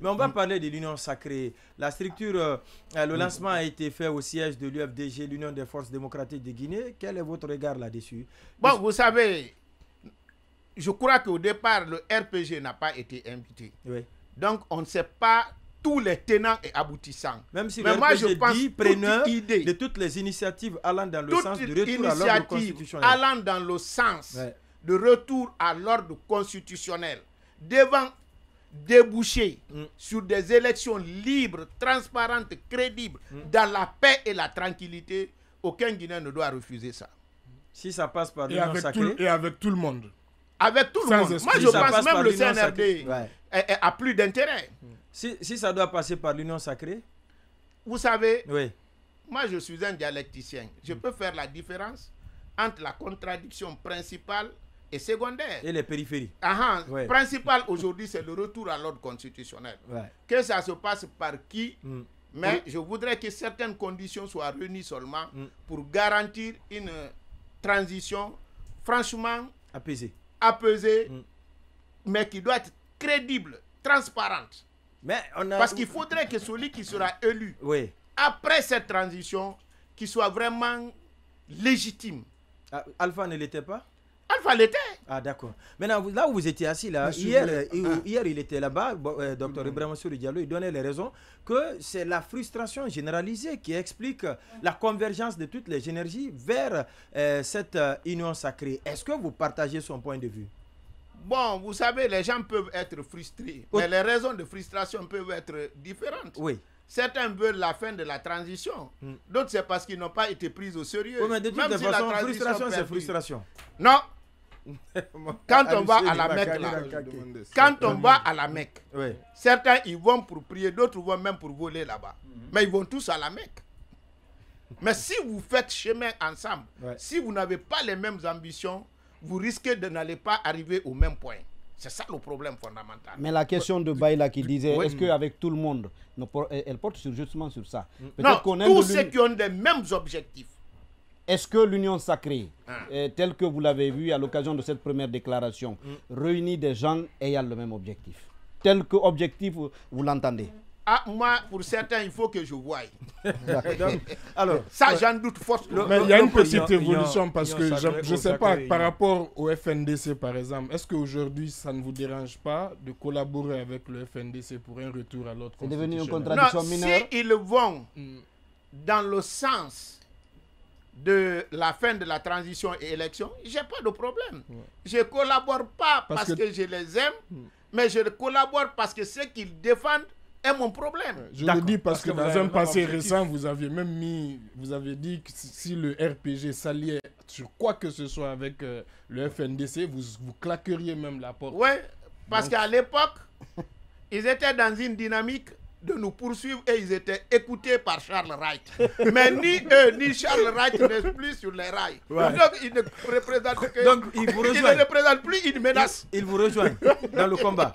Mais on va parler de l'Union sacrée. La structure, le lancement a été fait au siège de l'UFDG, l'Union des forces démocratiques de Guinée. Quel est votre regard là-dessus? Bon, vous savez, je crois qu'au départ, le RPG n'a pas été invité. Oui. Donc, on ne sait pas tous les tenants et aboutissants. Même si mais le moi, je RPG pense dit preneur idée, de toutes les initiatives allant dans le toute sens du retour à l'ordre initiative constitutionnel. allant dans le sens Ouais. de retour à l'ordre constitutionnel devant déboucher sur des élections libres, transparentes, crédibles, dans la paix et la tranquillité, aucun Guinéen ne doit refuser ça. Si ça passe par Et l'Union avec, sacrée. et avec tout le monde. Avec tout le Sans monde. Moi, exclure. je Ça pense passe même par le l'Union sacrée. CNRD Ouais. a plus d'intérêt. Si ça doit passer par l'Union sacrée. Vous savez, Oui. moi, je suis un dialecticien. Je peux faire la différence entre la contradiction principale et secondaire. Et les périphéries. Ouais. Principal aujourd'hui, c'est le retour à l'ordre constitutionnel. Ouais. Que ça se passe par qui, mais je voudrais que certaines conditions soient réunies seulement pour garantir une transition franchement Apaisé. apaisée, mais qui doit être crédible, transparente. Mais on a... Parce qu'il faudrait que celui qui sera élu Oui. après cette transition, qu'il soit vraiment légitime. Ah, Alpha ne l'était pas? Alpha l'était. Ah d'accord. Maintenant, là où vous étiez assis, là, hier, il était là-bas, Dr Ibrahima Souri Diallo, il donnait les raisons que c'est la frustration généralisée qui explique la convergence de toutes les énergies vers cette union sacrée. Est-ce que vous partagez son point de vue? Bon, vous savez, les gens peuvent être frustrés, mais les raisons de frustration peuvent être différentes. Oui. Certains veulent la fin de la transition. D'autres, c'est parce qu'ils n'ont pas été pris au sérieux. Oui, mais de toute façon, frustration, c'est frustration. Non. Quand on va à la Mecque, là, quand on va à la Mecque, certains ils vont pour prier, d'autres vont même pour voler là-bas. Mais ils vont tous à la Mecque. Mais si vous faites chemin ensemble, si vous n'avez pas les mêmes ambitions, vous risquez de n'aller pas arriver au même point. C'est ça le problème fondamental. Mais la question de Baïla qui disait, est-ce qu'avec tout le monde, elle porte justement sur ça. Non, tous ceux qui ont les mêmes objectifs. Est-ce que l'union sacrée, telle que vous l'avez vu à l'occasion de cette première déclaration, réunit des gens ayant le même objectif? Tel que objectif, vous l'entendez? Ah, moi, pour certains, il faut que je voie. Alors, ça, j'en doute fortement. Mais il y a une petite évolution parce que je ne sais pas, par rapport au FNDC par exemple, est-ce qu'aujourd'hui ça ne vous dérange pas de collaborer avec le FNDC pour un retour à l'ordre constitutionnel? C'est devenu une contradiction mineure. S'ils vont dans le sens de la fin de la transition et élection, j'ai pas de problème. Je ne collabore pas parce que je les aime, mais je collabore parce que ce qu'ils défendent est mon problème. Je le dis parce que dans un passé récent, vous avez dit que si le RPG s'alliait sur quoi que ce soit avec le FNDC, vous claqueriez même la porte. Oui, parce qu'à l'époque, ils étaient dans une dynamique de nous poursuivre et ils étaient écoutés par Charles Wright. Mais ni eux, ni Charles Wright ne sont plus sur les rails. Donc, ils ne représentent que... Donc, ils ne représentent plus une menace. Ils vous rejoignent dans le combat.